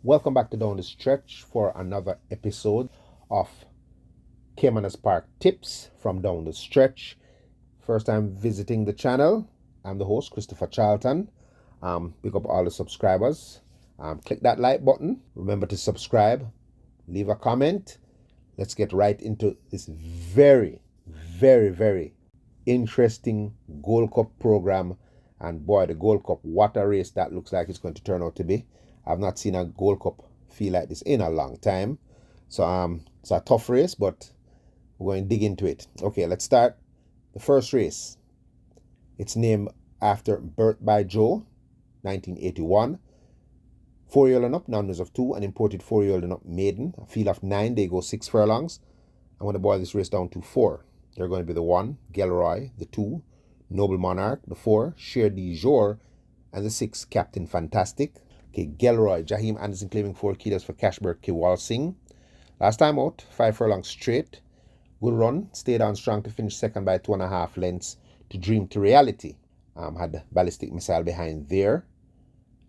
Welcome back to Down the Stretch for another episode of Caymanas Park Tips from Down the Stretch. First time visiting the channel, I'm the host, Christopher Charlton. Pick up all the subscribers. Click that like button. Remember to subscribe. Leave a comment. Let's get right into this very interesting Gold Cup program. And boy, the Gold Cup, what a race that looks like it's going to turn out to be. I've not seen a Gold Cup feel like this in a long time. So it's a tough race, but we're going to dig into it. Okay, let's start. The first race. It's named after Birth by Joe, 1981. 4-year-old and up, numbers of 2, an imported 4-year-old and up maiden. A field of 9, they go 6 furlongs. I'm going to boil this race down to 4. They're going to be the 1, Gelroy, the 2, Noble Monarch, the 4, Cher du Jour, and the 6, Captain Fantastic. Okay, Gelroy, Jaheim Anderson claiming 4 kilos for Cashbert Kewal Singh. Last time out, 5 furlongs straight. Good run, stayed on strong to finish second by 2.5 lengths to Dream to Reality. Had Ballistic Missile behind there.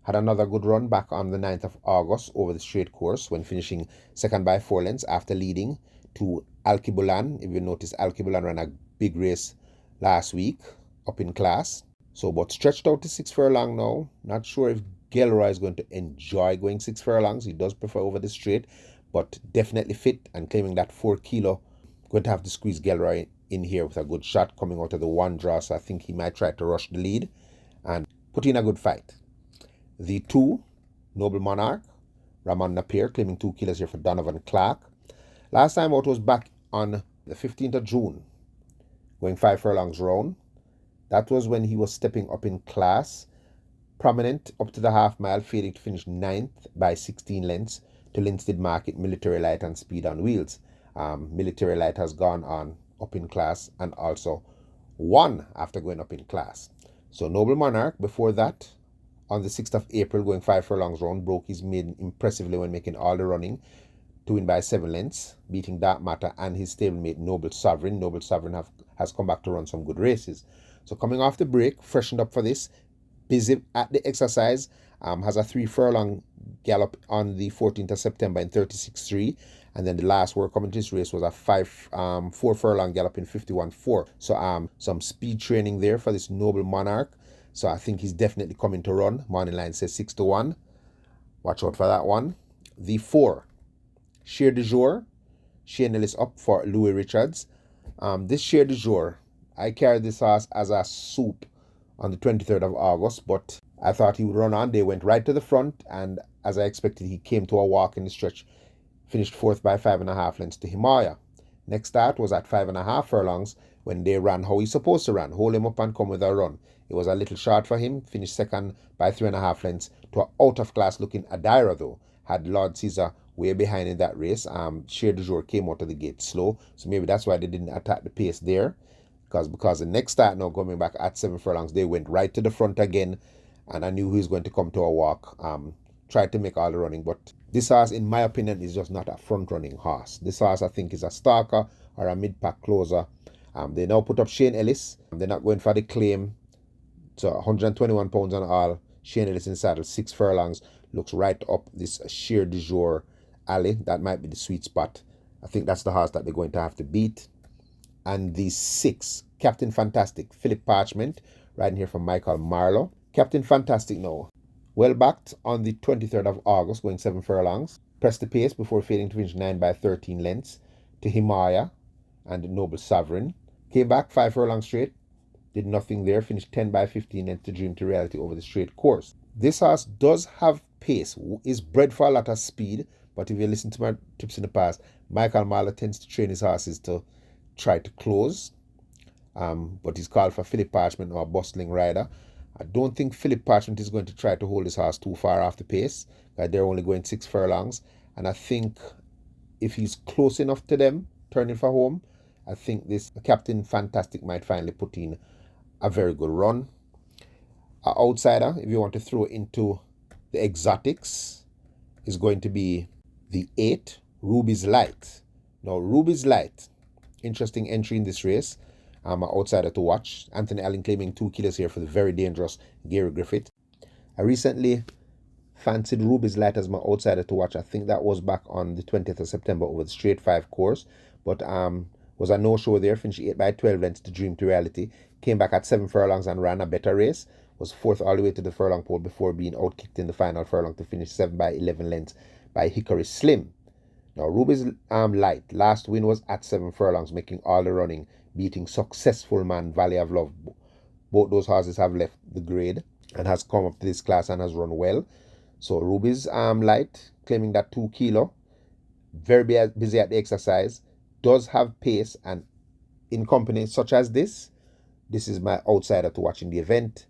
Had another good run back on the 9th of August over the straight course when finishing second by 4 lengths after leading to Alkebulan. If you notice, Alkebulan ran a big race last week up in class. So, but stretched out to 6 furlong now. Not sure if Gelroy is going to enjoy going 6 furlongs. He does prefer over the straight, but definitely fit and claiming that 4 kilo. Going to have to squeeze Gelroy in here with a good shot coming out of the 1 draw. So I think he might try to rush the lead and put in a good fight. The 2, Noble Monarch, Ramon Napier claiming 2 kilos here for Donovan Clark. Last time out was back on the 15th of June, going 5 furlongs round. That was when he was stepping up in class. Prominent up to the half mile, failing to finish 9th by 16 lengths to Linstead Market, Military Light and Speed on Wheels. Military Light has gone on up in class and also won after going up in class. So Noble Monarch before that, on the 6th of April, going 5 furlongs round, broke his maiden impressively when making all the running to win by 7 lengths, beating Dark Matter and his stablemate Noble Sovereign. Noble Sovereign has come back to run some good races. So coming off the break, freshened up for this, busy at the exercise, has a 3 furlong gallop on the 14th of September in 36.3, and then the last word coming to this race was a 4 furlong gallop in 51.4. So some speed training there for this Noble Monarch. So I think he's definitely coming to run. Morning line says 6-1. Watch out for that one. The 4, Cher du Jour, Shane Ellis up for Louis Richards. This Cher du Jour, I carried this horse as a soup on the 23rd of August, but I thought he would run on. They went right to the front, and as I expected, he came to a walk in the stretch, finished 4th by 5.5 lengths to Himalaya. Next start was at 5.5 furlongs when they ran how he's supposed to run, hold him up and come with a run. It was a little short for him, finished second by 3.5 lengths to an out-of-class looking Adira though. Had Lord Caesar way behind in that race. Cher du Jour came out of the gate slow, so maybe that's why they didn't attack the pace there. Because the next start now coming back at 7 furlongs, they went right to the front again, and I knew he was going to come to a walk. Tried to make all the running, but this horse, in my opinion, is just not a front-running horse. This horse, I think, is a stalker or a mid-pack closer. They now put up Shane Ellis. They're not going for the claim. So 121 pounds on all. Shane Ellis in saddle, 6 furlongs. Looks right up this Cher du Jour alley. That might be the sweet spot. I think that's the horse that they're going to have to beat. And the 6, Captain Fantastic, Philip Parchment, riding here from Michael Marlowe. Captain Fantastic now, well backed on the 23rd of August, going 7 furlongs. Pressed the pace before failing to finish 9 by 13 lengths to Himalaya and Noble Sovereign. Came back 5 furlongs straight, did nothing there, finished 10 by 15 lengths to Dream to Reality over the straight course. This horse does have pace, is bred for a lot of speed, but if you listen to my tips in the past, Michael Marlowe tends to train his horses to try to close, but he's called for Philip Parchment or a bustling rider. I don't think Philip Parchment is going to try to hold his horse too far off the pace. They're only going 6 furlongs, and I think if he's close enough to them, turning for home, I think this Captain Fantastic might finally put in a very good run. An outsider, if you want to throw into the exotics, is going to be the 8, Ruby's Light. Now, Ruby's Light, interesting entry in this race. An outsider to watch. Anthony Allen claiming 2 kilos here for the very dangerous Gary Griffith. I recently fancied Ruby's Light as my outsider to watch. I think that was back on the 20th of September over the straight 5 course, but was a no-show there, finished 8 by 12 lengths to Dream to Reality, came back at 7 furlongs and ran a better race, was 4th all the way to the furlong pole before being outkicked in the final furlong to finish 7 by 11 lengths by Hickory Slim. Now, Ruby's Light, last win was at 7 furlongs, making all the running, beating Successful Man, Valley of Love. Both those horses have left the grade and has come up to this class and has run well. So Ruby's Light, claiming that 2 kilo, very busy at the exercise, does have pace, and in company such as this is my outsider to watch in the event.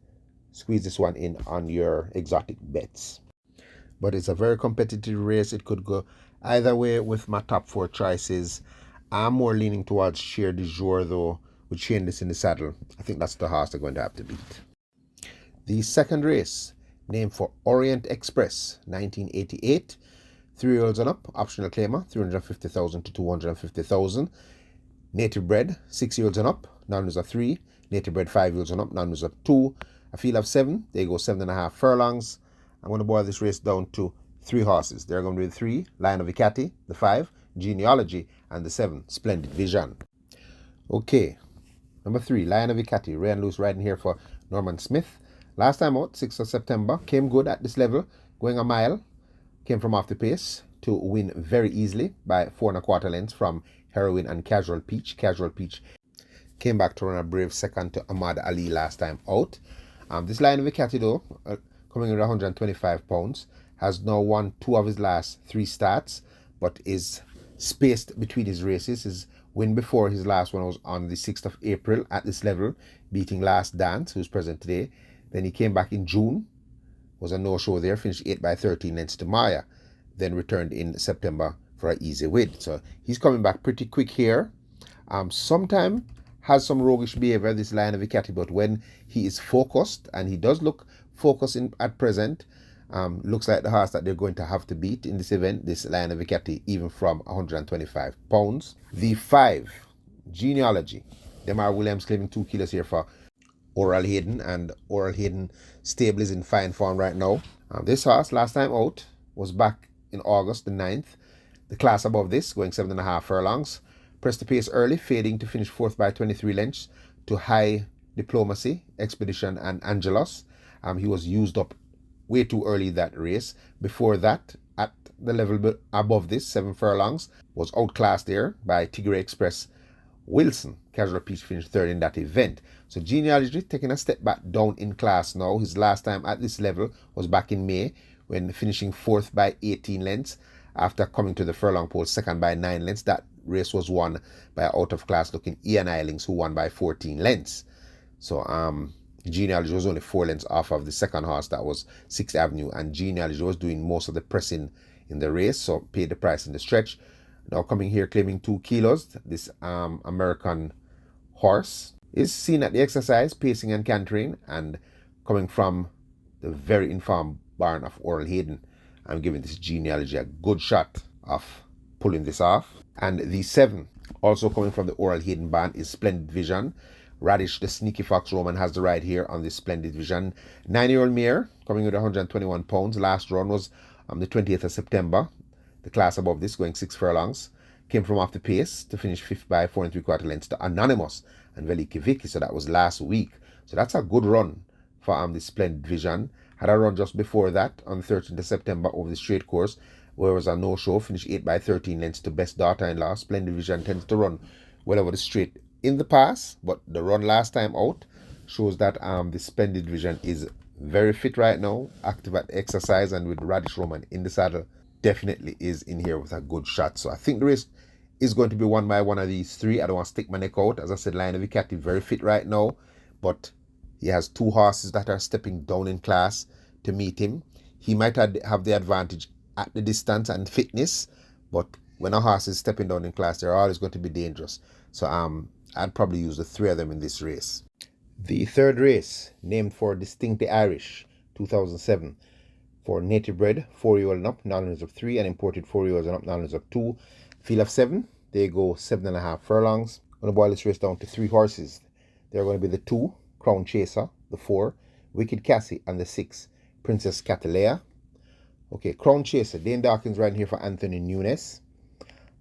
Squeeze this one in on your exotic bets. But it's a very competitive race. It could go either way with my top 4 choices. I'm more leaning towards Cher du Jour though, with Shameless in the saddle. I think that's the horse they're going to have to beat. The second race, named for Orient Express, 1988. 3-year-olds and up, optional claimer, 350,000 to 250,000. Native bred, 6-year-olds and up, non-lose of 3. Native bred, 5-year-olds and up, non-lose of 2. A field of 7, they go 7.5 furlongs. I'm going to boil this race down to 3 horses. They're going to be the 3, Lion of Icati, the 5, Genealogy, and the 7, Splendid Vision. Okay, number 3, Lion of Icati, ran loose riding here for Norman Smith. Last time out, 6th of September, came good at this level, going a mile. Came from off the pace to win very easily by 4 1/4 lengths from Heroine and Casual Peach. Casual Peach came back to run a brave second to Ahmad Ali last time out. This Lion of Icati though, coming in at 125 pounds, has now won 2 of his last 3 starts, but is spaced between his races. His win before his last one was on the 6th of April at this level, beating Last Dance, who's present today. Then he came back in June, was a no-show there, finished 8 by 13 lengths to Maya, then returned in September for an easy win. So he's coming back pretty quick here. Sometime has some roguish behavior, this Lion of Icati, but when he is focused, and he does look focused at present, looks like the horse that they're going to have to beat in this event, this Lion of Icati, even from 125 pounds. The 5, Genealogy. Demar Williams claiming 2 kilos here for Oral Hayden, and Oral Hayden stable is in fine form right now. This horse, last time out, was back in August the 9th. The class above this, going 7.5 furlongs. Pressed the pace early, fading to finish 4th by 23 lengths to High Diplomacy, Expedition, and Angelos. He was used up way too early that race. Before that, at the level above this, 7 furlongs, was outclassed there by Tigray Express Wilson. Casual Peach finished 3rd in that event. So Genealogy taking a step back down in class now. His last time at this level was back in May, when finishing 4th by 18 lengths after coming to the furlong pole 2nd by 9 lengths. That race was won by out of class looking Ian Eilings, who won by 14 lengths. So Genealogy was only 4 lengths off of the second horse, that was 6th Avenue, and Genealogy was doing most of the pressing in the race, so paid the price in the stretch. Now coming here claiming 2 kilos, this American horse is seen at the exercise, pacing and cantering, and coming from the very informed barn of Oral Hayden. I'm giving this Genealogy a good shot of pulling this off. And the 7, also coming from the Oral Hayden barn, is Splendid Vision. Radish, the Sneaky Fox Roman, has the ride here on this Splendid Vision. 9-year-old mare, coming with 121 pounds. Last run was on the 20th of September. The class above this, going 6 furlongs. Came from off the pace to finish 5th by 4 3/4 lengths to Anonymous and Veliki Vicky. So that was last week. So that's a good run for the Splendid Vision. Had a run just before that on the 13th of September over the straight course, where it was a no-show, finished 8 by 13 lengths to Best Daughter-in-Law. Splendid Vision tends to run well over the straight in the past, but the run last time out shows that the Splendid Vision is very fit right now, active at exercise, and with Radish Roman in the saddle, definitely is in here with a good shot. So I think the race is going to be won by one of these 3. I don't want to stick my neck out. As I said, Lion of Icati very fit right now, but he has 2 horses that are stepping down in class to meet him. He might have the advantage at the distance and fitness, but when a horse is stepping down in class, they're always going to be dangerous. So I'd probably use the 3 of them in this race. The third race, named for Distinctly Irish, 2007, for native bred, 4-year-old and up, non-runners of 3, and imported 4-year-olds and up, non-runners of 2. Field of 7, they go 7.5 furlongs. I'm going to boil this race down to 3 horses. They're going to be the 2, Crown Chaser, the 4, Wicked Cassie, and the 6, Princess Catalea. Okay, Crown Chaser. Dane Dawkins riding here for Anthony Nunes.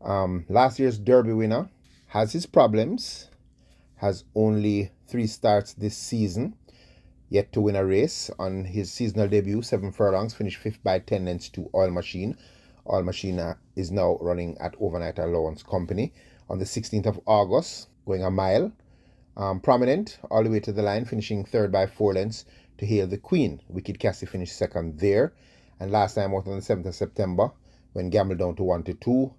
Last year's Derby winner. Has his problems. Has only 3 starts this season. Yet to win a race. On his seasonal debut, 7 furlongs. Finished 5th by 10 lengths to Oil Machine. Oil Machine is now running at Overnight Allowance Company. On the 16th of August, going a mile. Prominent all the way to the line, finishing 3rd by 4 lengths to Hail the Queen. Wicked Cassie finished 2nd there. And last time out on the 7th of September, when gambled down to 1 to 2,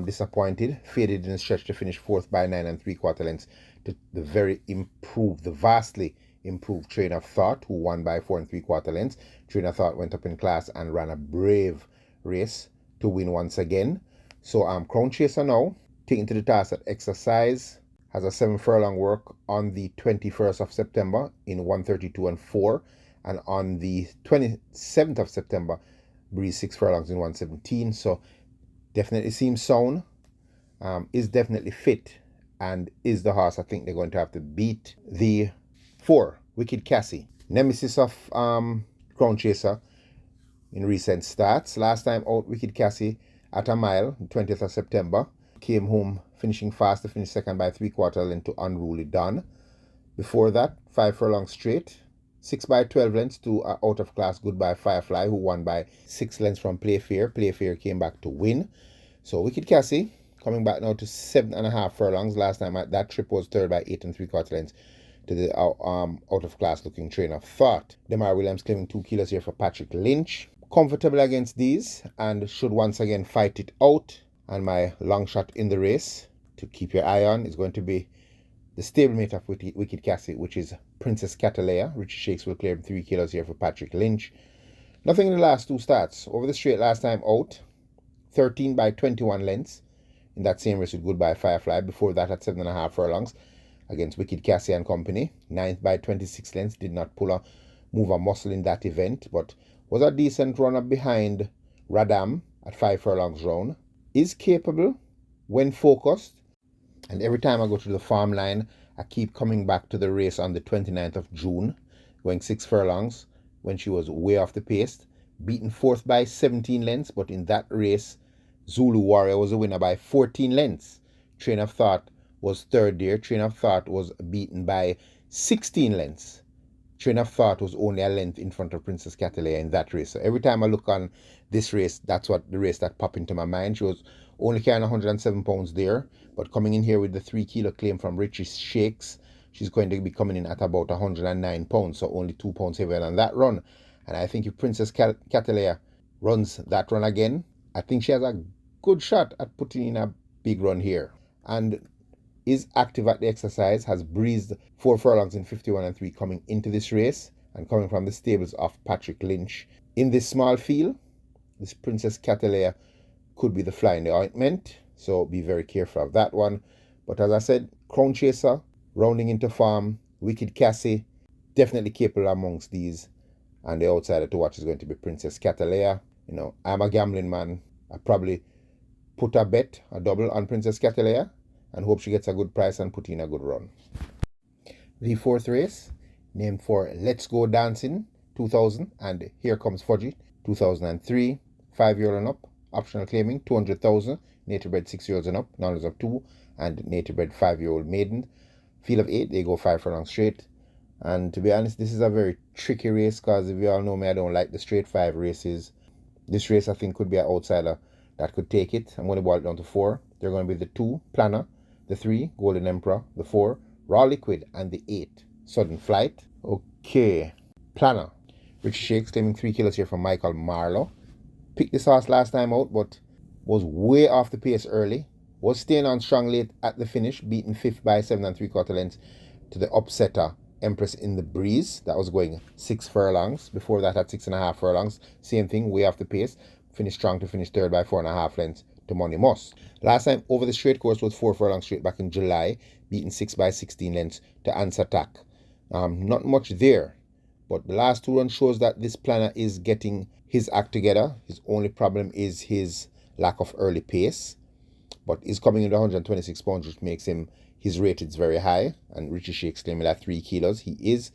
disappointed, faded in the stretch to finish 4th by 9 3/4 lengths to the vastly improved Train of Thought, who won by 4 3/4 lengths. Train of Thought went up in class and ran a brave race to win once again. So Crown Chaser now, taken to the task at exercise, has a 7 furlong work on the 21st of September in 1:32 and 4, and on the 27th of September, breeze 6 furlongs in 1:17. So definitely seems sound, is definitely fit, and is the horse I think they're going to have to beat. The 4, Wicked Cassie, nemesis of Crown Chaser in recent starts. Last time out, Wicked Cassie at a mile, 20th of September, came home finishing fast to finish 2nd by 3/4 length to Unruly Dawn. Before that, 5 furlongs straight, 6 by 12 lengths to out of class Goodbye Firefly, who won by 6 lengths from Playfair. Playfair came back to win. So Wicked Cassie coming back now to 7.5 furlongs. Last time at that trip was 3rd by 8 3/4 lengths to the out of class looking Train of Thought. Demar Williams claiming 2 kilos here for Patrick Lynch. Comfortable against these and should once again fight it out. And my long shot in the race to keep your eye on is going to be the stablemate of Wicked Cassie, which is Princess Catalea. Richie Shakes will clear 3 kilos here for Patrick Lynch. Nothing in the last 2 starts. Over the straight last time out, 13 by 21 lengths in that same race with Goodbye Firefly. Before that at 7.5 furlongs against Wicked Cassie and Company. 9th by 26 lengths. Did not move a muscle in that event, but was a decent runner behind Radam at 5 furlongs round. Is capable when focused. And every time I go to the farm line, I keep coming back to the race on the 29th of June, going 6 furlongs when she was way off the pace, beaten 4th by 17 lengths, but in that race, Zulu Warrior was a winner by 14 lengths. Train of Thought was 3rd there. Train of Thought was beaten by 16 lengths. Train of Thought was only a length in front of Princess Catalea in that race. So every time I look on this race, that's what the race that popped into my mind. She was only carrying 107 pounds there, but coming in here with the 3 kilo claim from Richie Shakes, she's going to be coming in at about 109 pounds, so only 2 pounds heavier than that run. And I think if Princess Catalea runs that run again, I think she has a good shot at putting in a big run here. And is active at the exercise, has breezed 4 furlongs in 51 3 coming into this race, and coming from the stables of Patrick Lynch. In this small field, this Princess Catalea could be the fly in the ointment, so be very careful of that one. But as I said, Crown Chaser, rounding into form, Wicked Cassie, definitely capable amongst these. And the outsider to watch is going to be Princess Catalea. You know, I'm a gambling man. I probably put a bet, a double on Princess Catalea, and hope she gets a good price and put in a good run. The 4th race, named for Let's Go Dancing 2000 and Here Comes Fudgy 2003, 5-year-old and up, optional claiming 200,000, native bred 6-year-olds and up, knowledge of 2, and native bred 5-year-old maiden. Field of 8, they go 5 furlongs straight. And to be honest, this is a very tricky race because if you all know me, I don't like the straight 5 races. This race I think could be an outsider that could take it. I'm going to boil it down to 4. They're going to be the 2, Planner, the 3, Golden Emperor, the 4, Raw Liquid, and the 8, Sudden Flight. Okay, Planner. Richie Shakes claiming 3 kilos here from Michael Marlowe. Picked this horse last time out, but was way off the pace early. Was staying on strong late at the finish, beaten 5th by 7 3/4 lengths to the upsetter Empress in the Breeze. That was going 6 furlongs. Before that at 6.5 furlongs. Same thing, way off the pace. Finished strong to finish 3rd by 4.5 lengths to Money Moss. Last time over the straight course was 4 furlongs straight back in July, beaten 6 by 16 lengths to Answer Attack. Not much there, but the last 2 runs shows that this Planner is getting his act together. His only problem is his lack of early pace, but he's coming in at 126 pounds, which makes him, his rated very high, and Richie Shakes claiming at 3 kilos. He is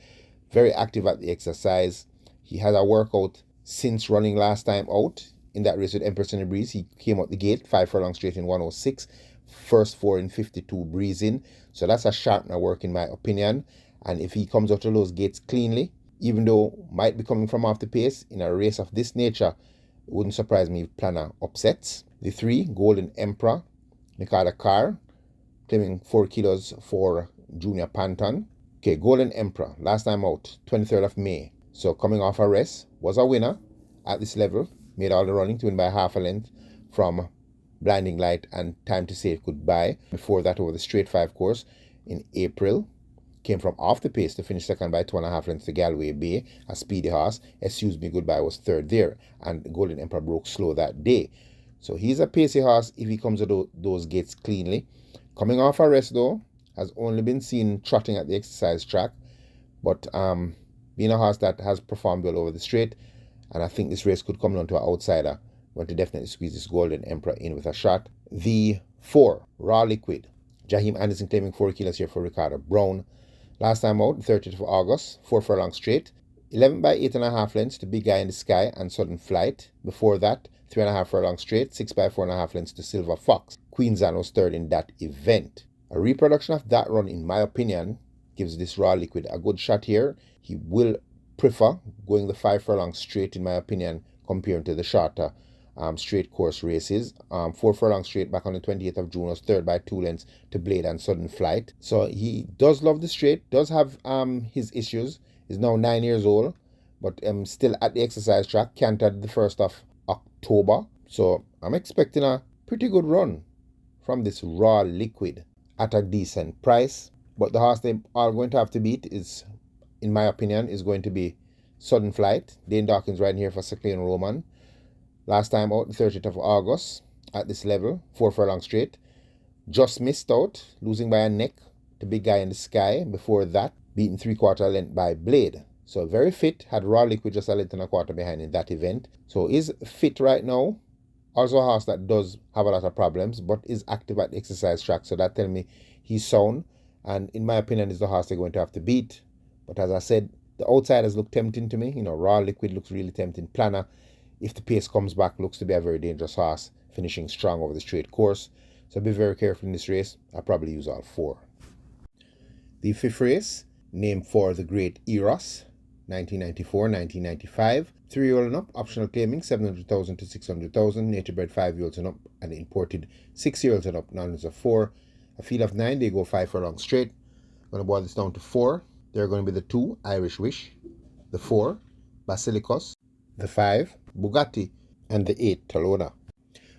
very active at the exercise. He has a workout since running last time out in that race with Empress in the Breeze. He came out the gate 5 furlongs straight in 106, first 4 in 52 breezing. So that's a sharpener work in my opinion. And if he comes out of those gates cleanly, even though might be coming from off the pace in a race of this nature, it wouldn't surprise me if Planner upsets. The 3, Golden Emperor, Nikada Carr, claiming 4 kilos for Junior Panton. Okay, Golden Emperor, last time out, 23rd of May. So coming off a rest, was a winner at this level, made all the running to win by half a length from Blinding Light and Time to Say Goodbye. Before that, over the straight 5 course in April, came from off the pace to finish second by 2.5 lengths to Galway Bay, a speedy horse. Excuse Me Goodbye was third there, and Golden Emperor broke slow that day. So he's a pacey horse if he comes to those gates cleanly. Coming off a rest though, has only been seen trotting at the exercise track, but being a horse that has performed well over the straight, and I think this race could come down to an outsider. Going to definitely squeeze this Golden Emperor in with a shot. The 4, Raw Liquid, Jaheim Anderson claiming 4 kilos here for Ricardo Brown. Last time out, 30th of August, 4 furlongs straight, 11 by 8.5 lengths to Big Guy in the Sky and Sudden Flight. Before that, 3.5 furlongs straight, 6 by 4.5 lengths to Silver Fox. Queen's Anne was third in that event. A reproduction of that run, in my opinion, gives this Raw Liquid a good shot here. He will prefer going the 5 furlongs straight, in my opinion, compared to the shorter straight course races. 4 furlongs straight back on the 28th of June was third by 2 lengths to Blade and Sudden Flight. So he does love the straight, does have his issues. He's now 9 years old, but still at the exercise track, cantered the 1st of October. So I'm expecting a pretty good run from this Raw Liquid at a decent price. But the horse they are going to have to beat is, in my opinion, is going to be Sudden Flight. Dane Dawkins riding here for Cyclone Roman. Last time out, the 30th of August, at this level, 4 furlongs straight. Just missed out, losing by a neck to Big Guy in the Sky. Before that, beaten 3/4 length by Blade. So very fit, had Raw Liquid just a length and a quarter behind in that event. So is fit right now. Also a horse that does have a lot of problems, but is active at the exercise track. So that tells me he's sound. And in my opinion, is the horse they're going to have to beat. But as I said, the outsiders look tempting to me. You know, Raw Liquid looks really tempting. Planner, if the pace comes back, looks to be a very dangerous horse, finishing strong over the straight course. So be very careful in this race. I'll probably use all 4. The 5th race, named for the great Eros, 1994-1995. 3-year-old and up, optional claiming 700,000 to 600,000. Nature bred 5-year-olds and up, and imported 6-year-olds and up, non of 4. A field of 9, they go 5 furlongs straight. I'm going to boil this down to 4. They're going to be the 2, Irish Wish, the 4, Basilicus, the 5, Bugatti, and the 8, Talona.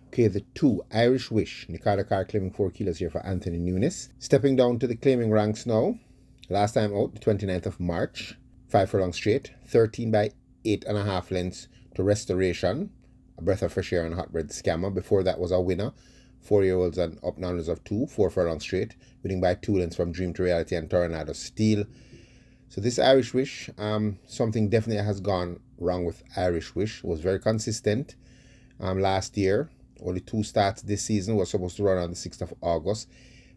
Okay, the 2, Irish Wish, Nikada Carr claiming 4 kilos here for Anthony Nunes. Stepping down to the claiming ranks now. Last time out, the 29th of March, 5 furlongs straight, 13 by 8.5 lengths to Restoration, a breath of fresh air and hot bread scammer. Before that was a winner, 4-year-olds and up, non of 2, 4 furlongs straight, winning by 2 lengths from Dream to Reality and Tornado Steel. So this Irish Wish, something definitely has gone wrong with Irish Wish. Was very consistent last year. Only 2 starts this season. Was supposed to run on the 6th of August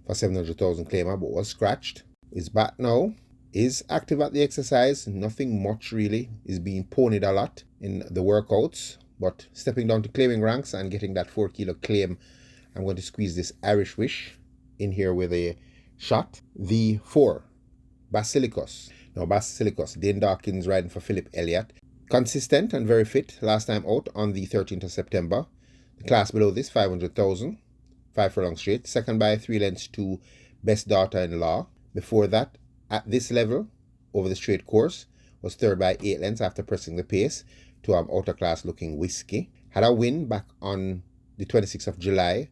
for 700,000 claimer, but was scratched. Is back now. Is active at the exercise. Nothing much really. Is being ponied a lot in the workouts. But stepping down to claiming ranks and getting that 4 kilo claim, I'm going to squeeze this Irish Wish in here with a shot. The 4, Basilicus. Now Basilicus, Dane Dawkins riding for Philip Elliott. Consistent and very fit. Last time out on the 13th of September. The class below this, 500,000. 5 furlongs straight. Second by 3 lengths to Best Daughter-in-Law. Before that, at this level, over the straight course, was third by 8 lengths after pressing the pace to outer class looking Whiskey. Had a win back on the 26th of July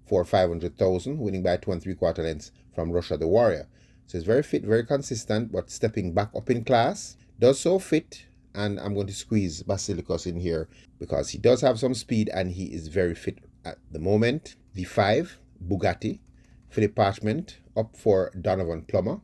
for 500,000, winning by 2 3/4 lengths from Russia the Warrior. So it's very fit, very consistent, but stepping back up in class. Does so fit, and I'm going to squeeze Basilicus in here because he does have some speed and he is very fit at the moment. The 5, Bugatti, Philip Parchment, up for Donovan Plummer.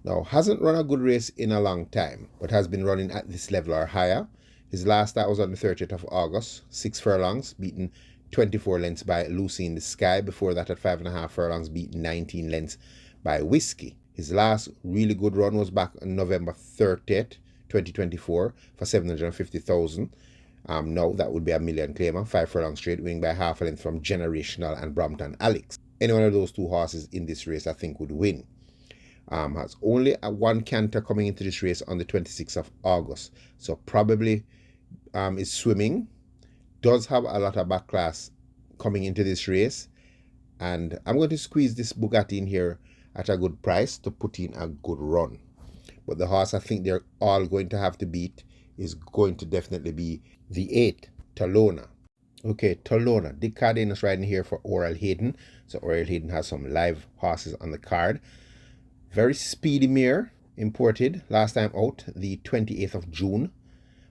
Now, hasn't run a good race in a long time, but has been running at this level or higher. His last start was on the 30th of August, 6 furlongs, beaten 24 lengths by Lucy in the Sky. Before that, at 5.5 furlongs, beaten 19 lengths by Whiskey. His last really good run was back on November 30th 2024 for 750,000. No, that would be a million claimer, 5 furlong straight, winning by half a length from Generational and Brampton Alex. Any one of those two horses in this race, I think, would win. Has only a one canter coming into this race on the 26th of August. So probably is swimming. Does have a lot of back class coming into this race. And I'm going to squeeze this Bugatti in here at a good price to put in a good run. But the horse I think they're all going to have to beat is going to definitely be the 8, Talona. Okay, Talona. Dick Cardenas riding here for Oral Hayden. So Oral Hayden has some live horses on the card. Very speedy mare, imported, last time out, the 28th of June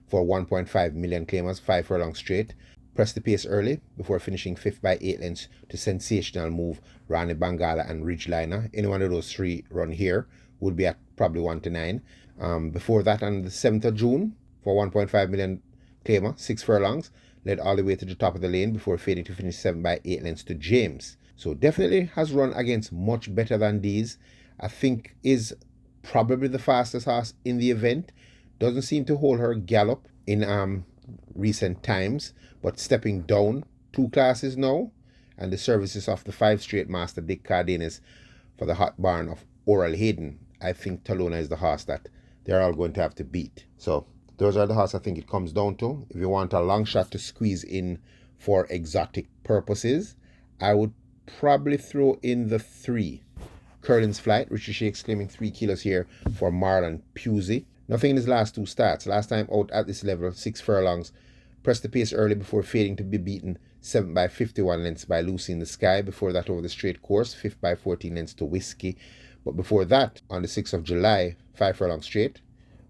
for 1.5 million claimers, 5 furlong straight. Pressed the pace early before finishing 5th by 8 lengths to Sensational Move, Rani Bangala and Ridgeliner. Any one of those three run here would be at probably 1 to 9. Before that, on the 7th of June, for 1.5 million claimer, 6 furlongs, led all the way to the top of the lane before fading to finish 7 by 8 lengths to James. So definitely has run against much better than these. I think is probably the fastest horse in the event. Doesn't seem to hold her gallop in recent times, but stepping down 2 classes now, and the services of the 5 straight master Dick Cardenas for the hot barn of Oral Hayden. I think Talona is the horse that they're all going to have to beat. So those are the horses I think it comes down to. If you want a long shot to squeeze in for exotic purposes, I would probably throw in the 3. Curlin's Flight, Richie Shakes claiming 3 kilos here for Marlon Pusey. Nothing in his last 2 starts. Last time out at this level, 6 furlongs. Pressed the pace early before fading to be beaten 7 by 51 lengths by Lucy in the Sky. Before that, over the straight course, 5th by 14 lengths to Whiskey. But before that, on the 6th of July, 5 furlongs straight,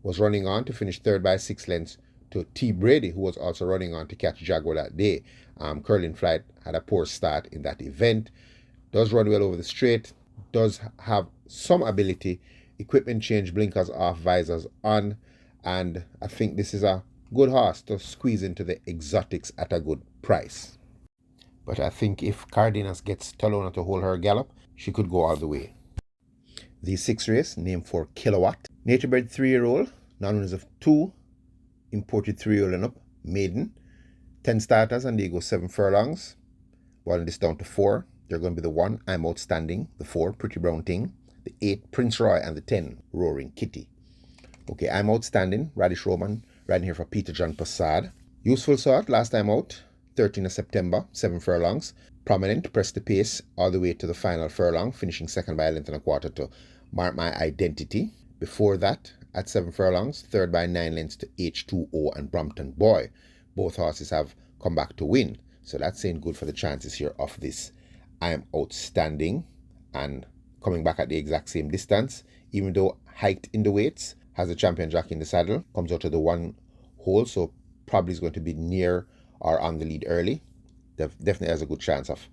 was running on to finish 3rd by 6 lengths to T. Brady, who was also running on to catch Jaguar that day. Curling Flight had a poor start in that event. Does run well over the straight. Does have some ability, equipment change, blinkers off, visors on, and I think this is a good horse to squeeze into the exotics at a good price. But I think if Cardenas gets Talona to hold her gallop, she could go all the way. The 6th race, named for Kilowatt. Nature bred 3-year-old, non-winners of 2, imported 3-year-old and up, maiden. 10 starters, and they go 7 furlongs. Boiling this down to 4. They're going to be the 1, I'm Outstanding, the 4, Pretty Brown Thing, the 8, Prince Roy, and the 10, Roaring Kitty. Okay, I'm Outstanding, Radish Roman, riding here for Peter John Passad. Useful Sort, last time out, 13th of September, 7 furlongs. Prominent, pressed the pace all the way to the final furlong, finishing 2nd by a length and a quarter to Mark My Identity. Before that, at 7 furlongs, 3rd by 9 lengths to H2O and Brompton Boy. Both horses have come back to win, so that's saying good for the chances here of this I Am Outstanding, and coming back at the exact same distance, even though hiked in the weights, has the champion jockey in the saddle, comes out to the 1 hole, so probably is going to be near or on the lead early. Definitely has a good chance of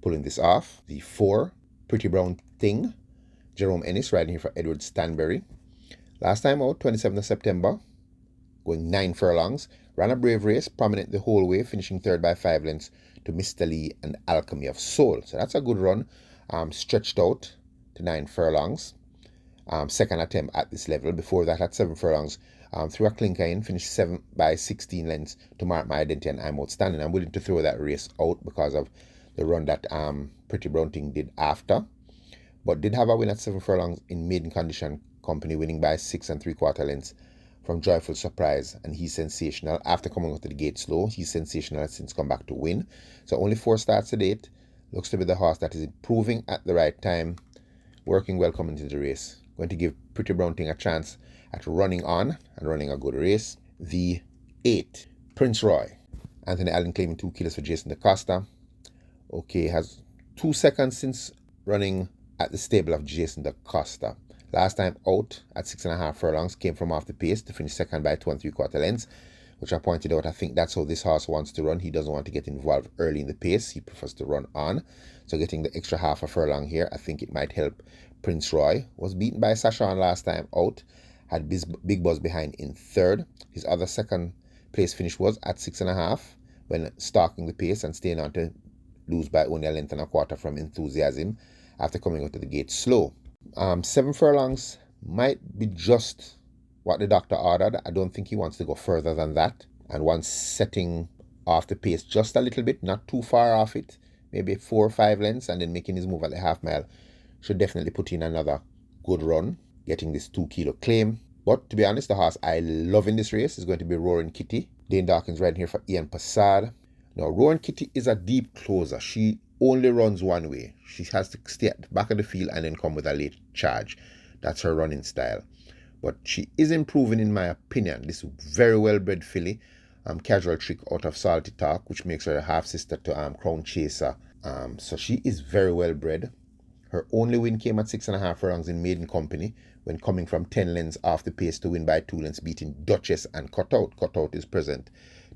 pulling this off. The 4, Pretty Brown Thing, Jerome Ennis riding here for Edward Stanbury. Last time out, 27th of September, going 9 furlongs. Ran a brave race, prominent the whole way, finishing 3rd by 5 lengths to Mr. Lee and Alchemy of Soul. So that's a good run. Stretched out to 9 furlongs. 2nd attempt at this level. Before that, at 7 furlongs, threw a clinker in, finished 7 by 16 lengths to Mark My Identity and I'm Outstanding. I'm willing to throw that race out because of the run that Pretty Brown Thing did after. But did have a win at 7 furlongs in maiden condition company, winning by 6 3/4 lengths from Joyful Surprise, and He's Sensational. After coming out of the gate slow, He's Sensational has since come back to win. So only 4 starts to date. Looks to be the horse that is improving at the right time, working well coming into the race. Going to give Pretty Brown Thing a chance at running on and running a good race. The 8, Prince Roy. Anthony Allen claiming 2 kilos for Jason DaCosta. Okay, has 2 seconds since running at the stable of Jason DaCosta. Last time out at 6.5 furlongs, came from off the pace to finish 2nd by 2 3/4 lengths, which I pointed out. I think that's how this horse wants to run. He doesn't want to get involved early in the pace. He prefers to run on. So getting the extra half a furlong here, I think it might help Prince Roy. Was beaten by Sasha last time out. Had Big Buzz behind in 3rd. His other 2nd place finish was at 6.5 when stalking the pace and staying on to lose by only a length and a quarter from Enthusiasm after coming out of the gate slow. 7 furlongs might be just what the doctor ordered. I don't think he wants to go further than that. And once setting off the pace just a little bit, not too far off it, maybe 4 or 5 lengths, and then making his move at the half mile, should definitely put in another good run, getting this 2 kilo claim. But to be honest, the horse I love in this race is going to be Roaring Kitty. Dane Dawkins riding here for Ian Passad. Now, Roaring Kitty is a deep closer. She only runs one way. She has to stay at the back of the field and then come with a late charge. That's her running style. But she is improving, in my opinion. This very well-bred filly, Casual Trick out of Salty Talk, which makes her a half-sister to Crown Chaser. So she is very well-bred. Her only win came at 6.5 furlongs in maiden company when coming from 10 lengths off the pace to win by 2 lengths, beating Duchess and Cutout. Cutout is present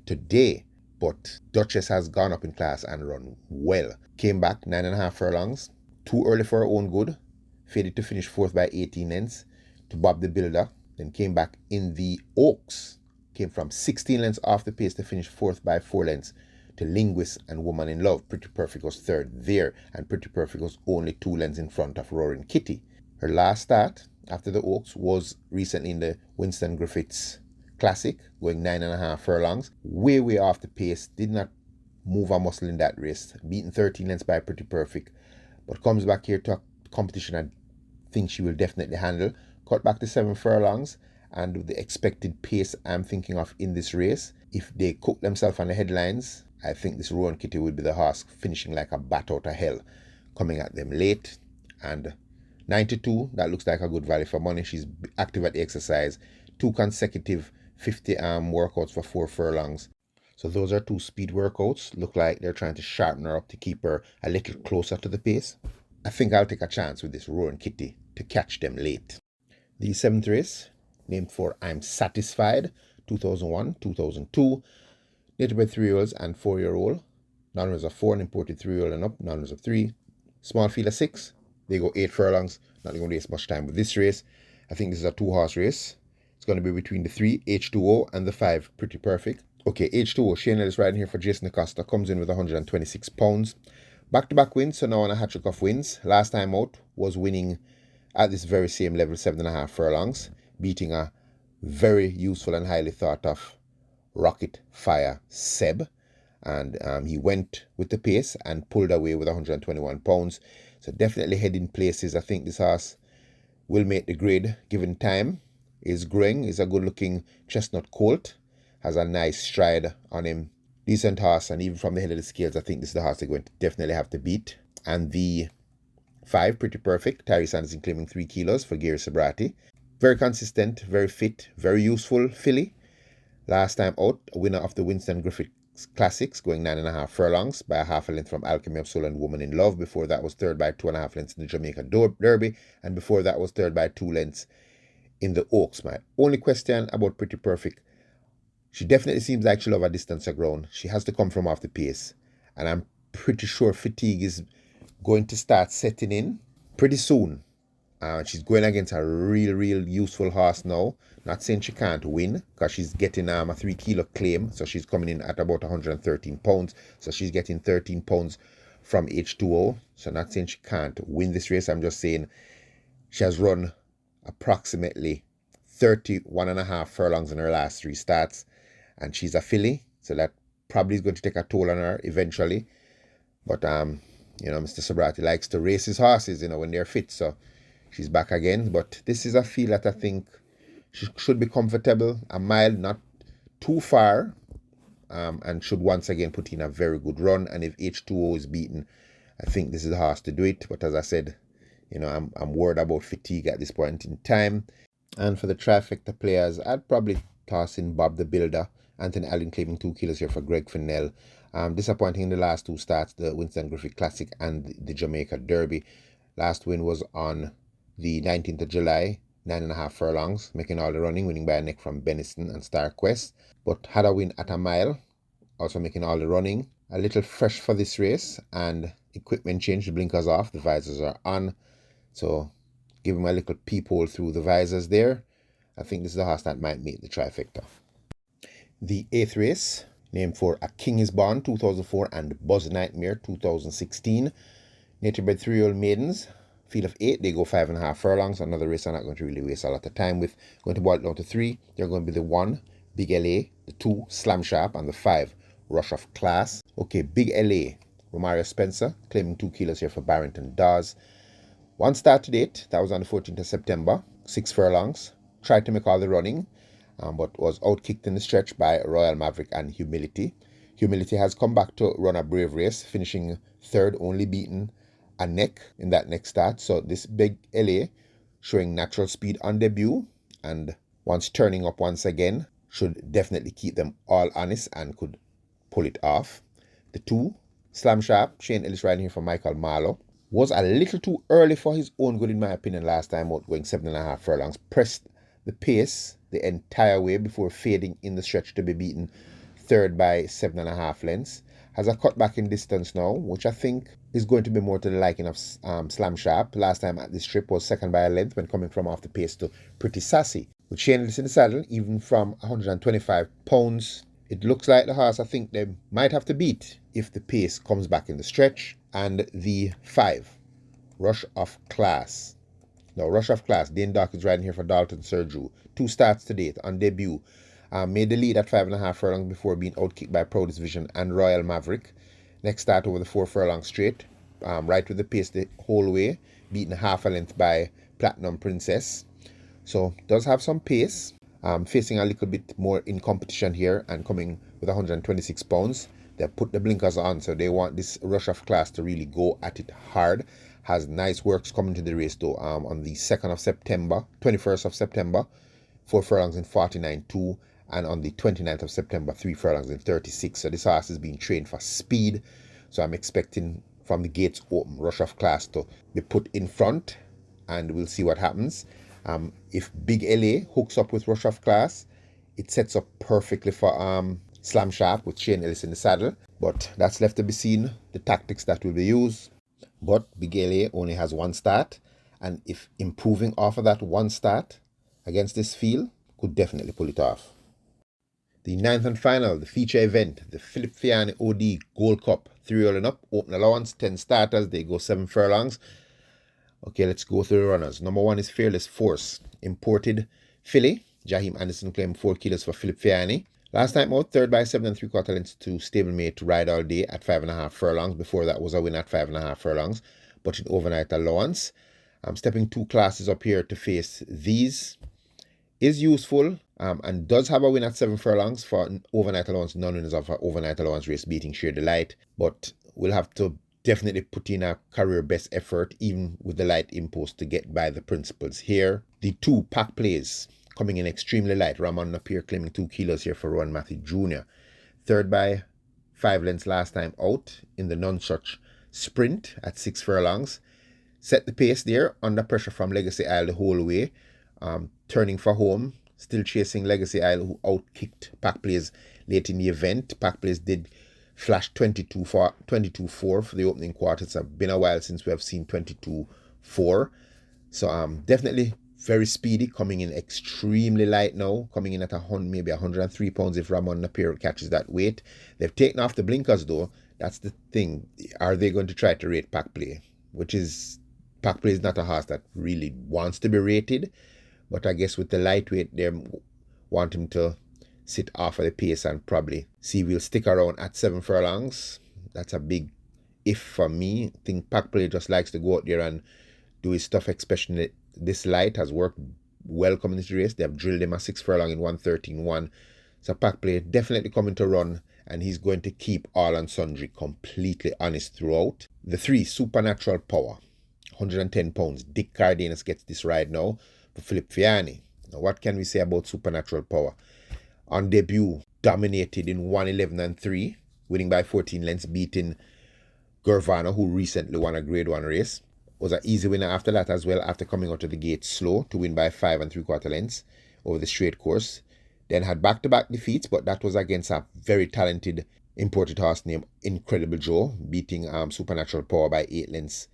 today, but Duchess has gone up in class and run well. Came back 9.5 furlongs, too early for her own good. Faded to finish 4th by 18 lengths to Bob the Builder. Then came back in the Oaks. Came from 16 lengths off the pace to finish 4th by 4 lengths to Linguist and Woman in Love. Pretty Perfect was 3rd there, and Pretty Perfect was only 2 lengths in front of Roaring Kitty. Her last start after the Oaks was recently in the Winston Griffiths Classic, going 9.5 furlongs. Way off the pace, did not move a muscle in that race, beaten 13 lengths by Pretty Perfect, but comes back here to a competition I think she will definitely handle. Cut back to 7 furlongs, and with the expected pace I'm thinking of in this race, if they cook themselves on the headlines, I think this Rowan Kitty will be the horse finishing like a bat out of hell, coming at them late. And 92, that looks like a good value for money. She's active at the exercise, 2 consecutive 50 workouts for 4 furlongs. So those are 2 speed workouts. Look like they're trying to sharpen her up to keep her a little closer to the pace. I think I'll take a chance with this Rowan Kitty to catch them late. The 7th race, named for I'm Satisfied, 2001, 2002. Native bred 3-year-olds and 4-year-old. Non-runners of 4 and imported 3-year-old and up. Non-runners of 3. Small field of 6. They go 8 furlongs. Not going to waste much time with this race. I think this is a 2-horse race. It's going to be between the 3, H2O, and the 5, Pretty Perfect. Okay, H2O, Shane Ellis riding here for Jason Acosta. Comes in with 126 pounds. Back-to-back wins, so now on a hat-trick of wins. Last time out was winning at this very same level, 7.5 furlongs, beating a very useful and highly thought of Rocket Fire Seb. And he went with the pace and pulled away with 121 pounds. So definitely heading places. I think this horse will make the grade given time. Is growing, is a good-looking chestnut colt. Has a nice stride on him. Decent horse, and even from the head of the scales, I think this is the horse they're going to definitely have to beat. And the 5, Pretty Perfect. Tyree Sanderson claiming 3 kilos for Gary Sabrati. Very consistent, very fit, very useful filly. Last time out, a winner of the Winston Griffiths Classics, going 9.5 furlongs by a half a length from Alchemy of Soul and Woman in Love. Before that was 3rd by 2.5 lengths in the Jamaica Derby. And before that was 3rd by 2 lengths in the Oaks. My only question about Pretty Perfect, she definitely seems like she'll have a distance of ground. She has to come from off the pace. And I'm pretty sure fatigue is going to start setting in pretty soon. She's going against a real useful horse now. Not saying she can't win, because she's getting a 3 kilo claim. So she's coming in at about 113 pounds. So she's getting 13 pounds from H2O. So not saying she can't win this race. I'm just saying she has run approximately 31.5 furlongs in her last 3 starts. And she's a filly, so that probably is going to take a toll on her eventually. But, Mr. Sabrati likes to race his horses, when they're fit. So she's back again. But this is a field that I think she should be comfortable. A mile, not too far. And should once again put in a very good run. And if H2O is beaten, I think this is the horse to do it. But as I said, I'm worried about fatigue at this point in time. And for the trifecta players, I'd probably toss in Bob the Builder. Anthony Allen claiming 2 kilos here for Greg Fennell. Disappointing in the last 2 starts, the Winston Griffith Classic and the Jamaica Derby. Last win was on the 19th of July, 9.5 furlongs, making all the running, winning by a neck from Beniston and Star Quest. But had a win at a mile, also making all the running. A little fresh for this race, and equipment change, the blinkers off, the visors are on. So give him a little peephole through the visors there. I think this is the horse that might make the trifecta. The 8th race, named for A King is Born, 2004, and Buzz Nightmare, 2016. Native bred 3-year-old maidens, field of 8, they go 5.5 furlongs. Another race I'm not going to really waste a lot of time with. Going to boil it down to 3. They're going to be the 1, Big LA, the 2, Slam Sharp, and the 5, Rush of Class. Okay, Big LA, Romario Spencer, claiming 2 kilos here for Barrington Dawes. 1 start to date, that was on the 14th of September, 6 furlongs. Tried to make all the running, but was outkicked in the stretch by Royal Maverick and Humility. Humility has come back to run a brave race, finishing 3rd, only beaten a neck in that next start. So this Big LA showing natural speed on debut, and once turning up once again, should definitely keep them all honest and could pull it off. The 2, Slam Sharp, Shane Ellis riding here for Michael Marlowe, was a little too early for his own good in my opinion last time out, going 7.5 furlongs. Pressed the pace the entire way before fading in the stretch to be beaten 3rd by 7.5 lengths. Has a cut back in distance now, which I think is going to be more to the liking of Slam Sharp. Last time at this trip was 2nd by a length when coming from off the pace to Pretty Sassy. With Shane Ellis in the saddle, even from 125 pounds, it looks like the horse I think they might have to beat if the pace comes back in the stretch. And the 5, Rush of Class. Now, Rush of Class, Dane Dock is riding here for Dalton Sergio. 2 starts to date on debut. Made the lead at 5.5 furlongs before being outkicked by Proudest Vision and Royal Maverick. Next start over the 4 furlong straight. Right with the pace the whole way. Beaten half a length by Platinum Princess. So, does have some pace. Facing a little bit more in competition here and coming with 126 pounds. They put the blinkers on, so they want this Rush of Class to really go at it hard. Has nice works coming to the race though. On the 2nd of September, 21st of September, 4 furlongs in 49.2. And on the 29th of September, 3 furlongs in 36. So this horse is being trained for speed. So I'm expecting from the gates open, Rush of Class to be put in front. And we'll see what happens. If Big LA hooks up with Rush of Class, it sets up perfectly for Slam Sharp with Shane Ellis in the saddle. But that's left to be seen, the tactics that will be used. But Big LA only has 1 start. And if improving off of that 1 start against this field, could definitely pull it off. The 9th and final, the feature event, the Philip Feanny OD Gold Cup. 3 rolling up, open allowance, 10 starters, they go 7 furlongs. Okay, let's go through the runners. Number 1 is Fearless Force. Imported filly. Jaheim Anderson claimed 4 kilos for Philip Feanny. Last time out, 3rd by 7 3/4 lengths to stablemate Ridealday at 5.5 furlongs. Before that was a win at 5.5 furlongs, but in overnight allowance. I'm stepping 2 classes up here to face these. Is useful and does have a win at 7 furlongs for overnight allowance. Non-winners of an overnight allowance race beating Sheer Delight, but we'll have to definitely put in a career best effort even with the light impost to get by the principles here. The 2 pack plays coming in extremely light. Ramon Napier claiming 2 kilos here for Rowan Matthew Jr. 3rd by 5 lengths last time out in the non-such sprint at 6 furlongs. Set the pace there under pressure from Legacy Isle the whole way. Turning for home, still chasing Legacy Isle, who outkicked Pack Plays late in the event. Pack Plays did flash 22-4 for the opening quarter. It's been a while since we have seen 22-4. So definitely very speedy, coming in extremely light now, coming in at maybe 103 pounds if Ramon Napier catches that weight. They've taken off the blinkers though. That's the thing. Are they going to try to rate Pack Play? Pack Play is not a horse that really wants to be rated. But I guess with the lightweight, they want him to sit off of the pace and probably see if he'll stick around at 7 furlongs. That's a big if for me. I think Pack Play just likes to go out there and do his stuff, especially this light has worked well coming into the race. They have drilled him a 6 furlong in 1:13.1. So Pack Play definitely coming to run, and he's going to keep all and sundry completely honest throughout. The 3, Supernatural Power, 110 pounds. Dick Cardenas gets this ride now for Philip Feanny. Now, what can we say about Supernatural Power? On debut, dominated in 1:11.3, winning by 14 lengths, beating Gurvana, who recently won a Grade 1 race. Was an easy winner after that as well, after coming out of the gate slow to win by 5 3/4 lengths over the straight course. Then had back-to-back defeats, but that was against a very talented imported horse named Incredible Joe, beating Supernatural Power by 8 lengths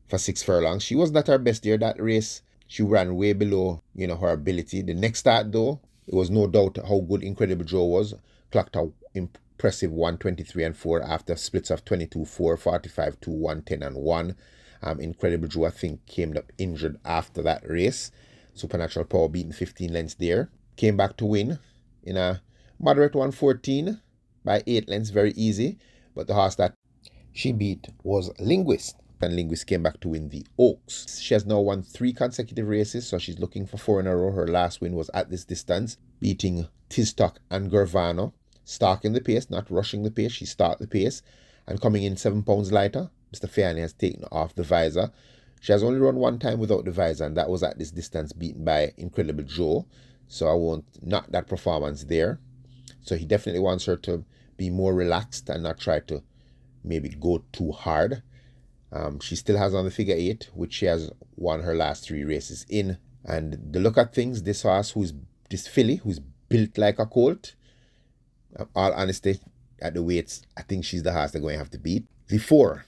for 6 furlongs. She was not her best year that race. She ran way below, her ability. The next start, though, it was no doubt how good Incredible Joe was. Clocked a impressive 1:23.4 after splits of 22-4, 45-2, 1:10 and 1. Incredible Joe, I think, came up injured after that race. Supernatural Power beating 15 lengths there. Came back to win in a moderate 114 by 8 lengths, very easy. But the horse that she beat was Linguist, and Linguist came back to win the Oaks. She has now won 3 consecutive races, so she's looking for 4 in a row. Her last win was at this distance, beating Tistock and Gurvano, stalking the pace, not rushing the pace. She stalked the pace, and coming in 7 pounds lighter, Mr. Feanny has taken off the visor. She has only run 1 time without the visor, and that was at this distance, beaten by Incredible Joe. So I won't knock that performance there. So he definitely wants her to be more relaxed and not try to maybe go too hard. She still has on the figure 8, which she has won her last 3 races in. And the look at things, this horse, this filly, who's built like a colt, all honesty, at the weights, I think she's the horse they're going to have to beat. The 4,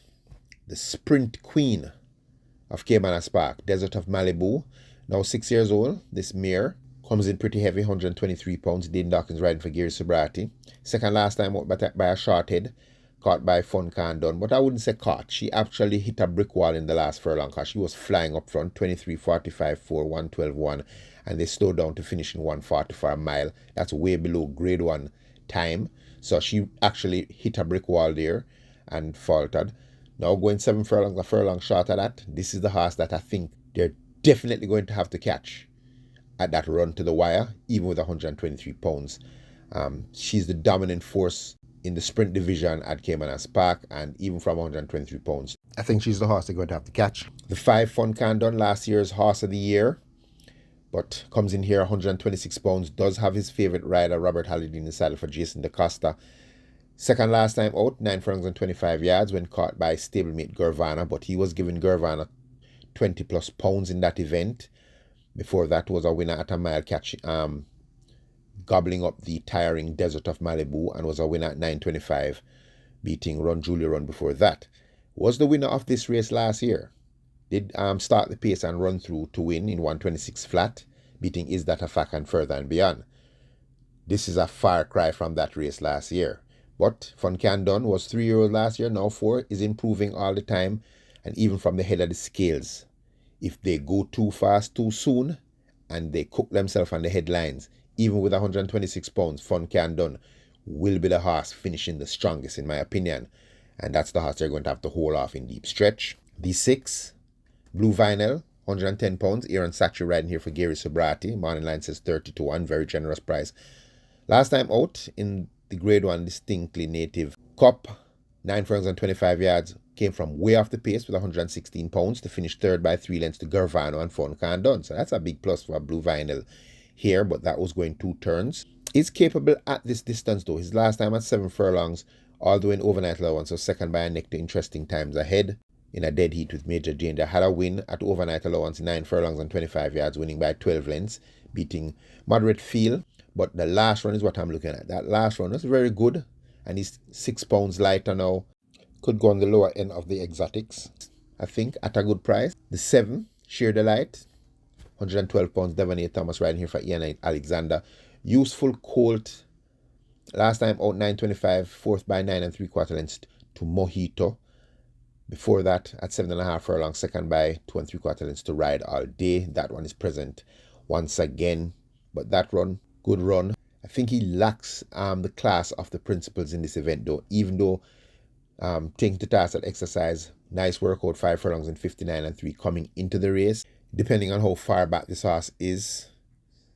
the Sprint Queen of Caymanas Park, Desert of Malibu, now 6 years old. This mare comes in pretty heavy, 123 pounds. Dean Dawkins riding for Gary Sobrati. Second last time out by a short head, caught by Fun Can Done, but I wouldn't say caught. She actually hit a brick wall in the last furlong because she was flying up front, 23.45 4, 112.1, and they slowed down to finish in 140 for a mile. That's way below grade 1 time. So she actually hit a brick wall there and faltered. Now going 7 furlongs, a furlong short of that. This is the horse that I think they're definitely going to have to catch at that run to the wire, even with 123 pounds. She's the dominant force in the sprint division at Caymanas Park, and even from 123 pounds, I think she's the horse they're going to have to catch. The 5, Fun Can Done, last year's horse of the year, but comes in here 126 pounds, does have his favorite rider, Robert Halliday, in the saddle for Jason DaCosta. Second last time out, 9 furlongs and 25 yards when caught by stablemate Gurvana, but he was giving Gurvana 20 plus pounds in that event. Before that was a winner at a mile, gobbling up the tiring Desert of Malibu, and was a winner at 9.25, beating Run Julia Run before that. Was the winner of this race last year. Did start the pace and run through to win in 126 flat, beating Is That a Fact and Further and Beyond. This is a far cry from that race last year. But Fun Can Done was 3-year-old last year, now 4, is improving all the time, and even from the head of the scales. If they go too fast too soon and they cook themselves on the headlines, even with 126 pounds, Fun Can Done will be the horse finishing the strongest, in my opinion. And that's the horse they're going to have to hold off in deep stretch. The 6, Blue Vinyl, 110 pounds. Aaron Satcher riding here for Gary Sobrati. Morning line says 30-1, very generous price. Last time out in the grade 1 distinctly native cup, 9 furlongs and 25 yards, came from way off the pace with 116 pounds to finish 3rd by 3 lengths to Gurvano and Fun Can Done. So that's a big plus for Blue Vinyl here, but that was going 2 turns. He's capable at this distance though. His last time at 7 furlongs, although in overnight allowance, so second by a neck to Interesting Times Ahead in a dead heat with Major Danger. Had a win at overnight allowance, 9 furlongs and 25 yards, winning by 12 lengths, beating Moderate Feel. But the last run is what I'm looking at. That last run was very good, and he's 6 pounds lighter now. Could go on the lower end of the exotics, I think, at a good price. The 7, Sheer Delight, 112 pounds, Devon A. Thomas riding here for Ian Alexander. Useful Colt, last time out 9.25, 4th by 9 3/4 lengths to Mojito. Before that, at 7.5 furlongs, 2nd by 2 3/4 lengths to Ride All Day. That one is present once again, but that run, good run. I think he lacks the class of the principles in this event though, even though taking to task at exercise, nice workout, 5 furlongs and 59 3 coming into the race. Depending on how far back this horse is,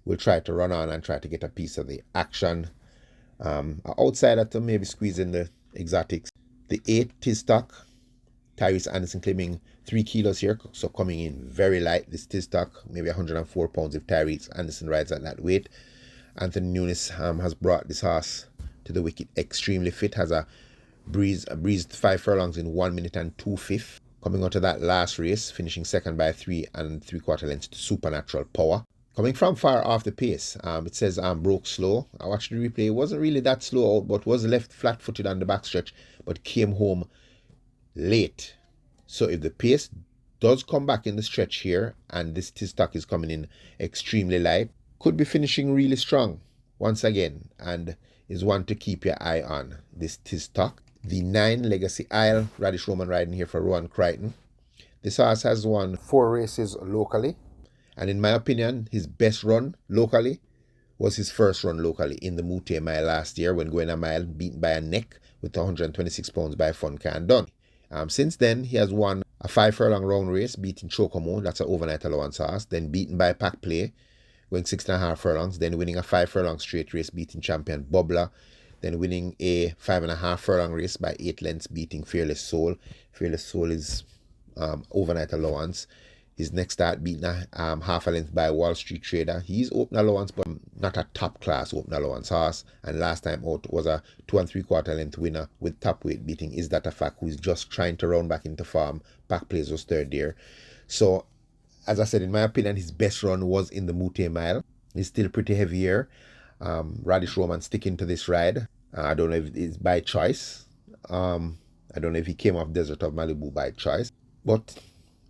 we'll try to run on and try to get a piece of the action. Outside to maybe squeeze in the exotics. The 8, Tistock, Tyrese Anderson claiming 3 kilos here, so coming in very light. This Tistock, maybe 104 pounds if Tyrese Anderson rides at that weight. Anthony Nunes has brought this horse to the wicket extremely fit, has breezed 5 furlongs in 1 minute and 2/5. Coming onto that last race, finishing 2nd by 3 3/4 lengths to Supernatural Power. Coming from far off the pace, it says broke slow. I watched the replay. It wasn't really that slow out, but was left flat-footed on the backstretch, but came home late. So if the pace does come back in the stretch here, and this Tistock is coming in extremely light, could be finishing really strong once again, and is one to keep your eye on, this Tistock. The 9, Legacy Isle, Radish Roman riding here for Rowan Crichton. This horse has won 4 races locally, and in my opinion, his best run locally was his first run locally in the Mute Mile last year when going a mile beaten by a neck with 126 pounds by Fun Can Done. Since then, he has won a 5 furlong round race, beating Chocomo, that's an overnight allowance horse, then beaten by Pack Play, going 6.5 furlongs, then winning a 5 furlong straight race, beating Champion Bubbler, then winning a 5.5 furlong race by 8 lengths, beating Fearless Soul. Fearless Soul is overnight allowance. His next start beating a half a length by Wall Street Trader. He's open allowance, but not a top class open allowance horse. And last time out was a 2 3/4 length winner with top weight beating Is That a Fact, who is just trying to round back into form. Pack Plays was third there. So, as I said, in my opinion, his best run was in the Mute Mile. He's still pretty heavy here. Radish Roman sticking to this ride. I don't know if it's by choice. I don't know if he came off Desert of Malibu by choice, but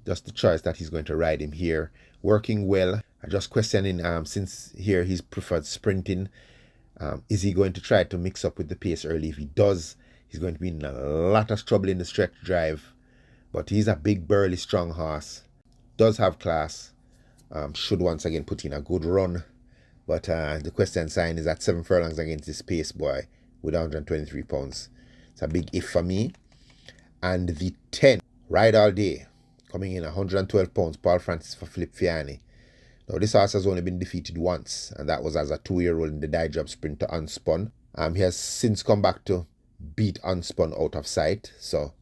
just the choice that he's going to ride him here. Working well. I just questioning, since here he's preferred sprinting, is he going to try to mix up with the pace early? If he does, he's going to be in a lot of trouble in the stretch drive. But he's a big, burly, strong horse. Does have class. Should once again put in a good run. But the question sign is at 7 furlongs against this pace boy with 123 pounds. It's a big if for me. And the 10, Ride All Day, coming in 112 pounds, Paul Francis for Philip Feanny. Now, this horse has only been defeated once, and that was as a 2-year-old in the Die Job Sprint to Unspun. He has since come back to beat Unspun out of sight. So,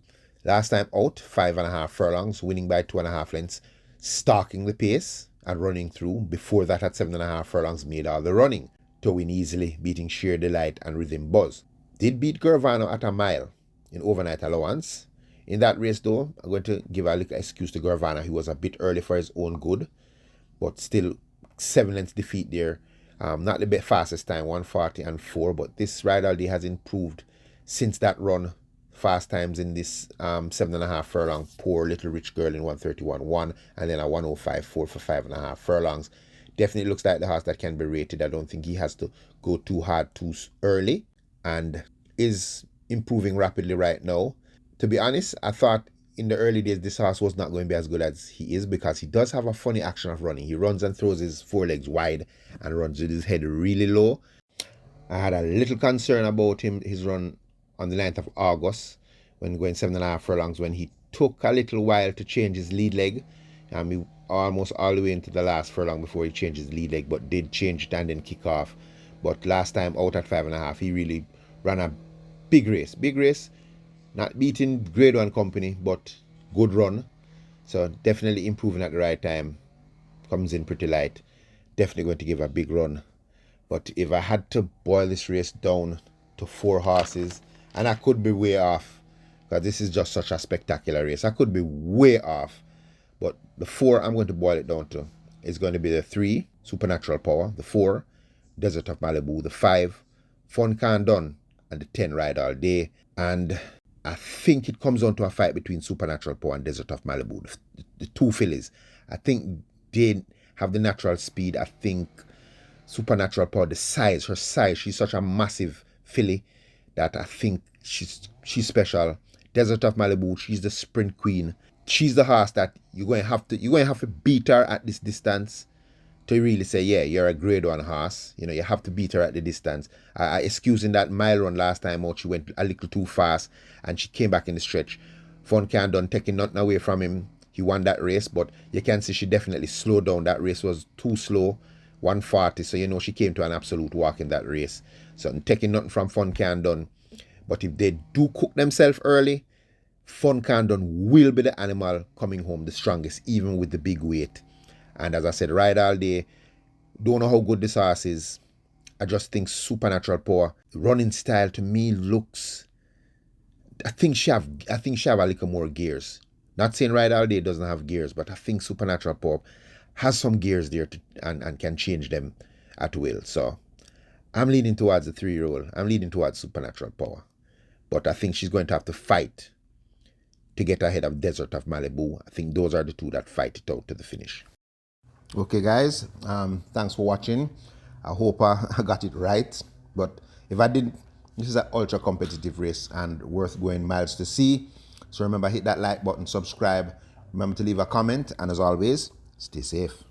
last time out, 5.5 furlongs, winning by 2.5 lengths, stalking the pace and running through. Before that, at 7.5 furlongs, made all the running to win easily, beating Sheer Delight and Rhythm Buzz. Did beat Gervano at a mile in overnight allowance. In that race, though, I'm going to give a little excuse to Gervana. He was a bit early for his own good, but still 7 lengths defeat there. Not the best fastest time, 1:40 and 4, but this Ride All Day has improved since that run. Fast times in this 7.5 furlong. Poor Little Rich Girl in 1:31.1, and then a 1:05.4 for 5.5 furlongs. Definitely looks like the horse that can be rated. I don't think he has to go too hard too early, and is improving rapidly right now. To be honest, I thought in the early days this horse was not going to be as good as he is, because he does have a funny action of running. He runs and throws his forelegs wide and runs with his head really low. I had a little concern about his run on the 9th of August when going 7.5 furlongs, when he took a little while to change his lead leg. He almost all the way into the last furlong before he changed his lead leg, but did change it and then kick off. But last time out at 5.5, he really ran a big race. Not beating grade 1 company, but good run. So definitely improving at the right time. Comes in pretty light. Definitely going to give a big run. But if I had to boil this race down to 4 horses, and I could be way off, because this is just such a spectacular race. I could be way off. But the 4 I'm going to boil it down to is going to be the 3, Supernatural Power, the 4, Desert of Malibu, the 5, Fun Can Done, and the 10, Ride All Day. And I think it comes down to a fight between Supernatural Power and Desert of Malibu. The 2 fillies. I think they have the natural speed. I think Supernatural Power, her size, she's such a massive filly that I think she's special. Desert of Malibu, she's the sprint queen. She's the horse that you're going to have to beat her at this distance to really say, yeah, you're a grade 1 horse. You have to beat her at the distance. Excusing that mile run last time out, she went a little too fast and she came back in the stretch. Fun Can Done taking nothing away from him. He won that race, but you can see she definitely slowed down. That race was too slow, 1:40. So she came to an absolute walk in that race. So taking nothing from Fun Can Done. But if they do cook themselves early, Fun Can Done will be the animal coming home the strongest, even with the big weight. And as I said, Ride All Day, don't know how good this horse is. I just think Supernatural Power, running style to me looks, I think she have a little more gears. Not saying Ride All Day doesn't have gears, but I think Supernatural Power has some gears there and can change them at will. So I'm leaning towards the 3-year-old. I'm leaning towards Supernatural Power. But I think she's going to have to fight to get ahead of Desert of Malibu. I think those are the 2 that fight it out to the finish. Okay, guys, thanks for watching. I hope I got it right. But if I didn't, this is an ultra competitive race and worth going miles to see. So remember, hit that like button, subscribe, Remember to leave a comment, and as always, stay safe.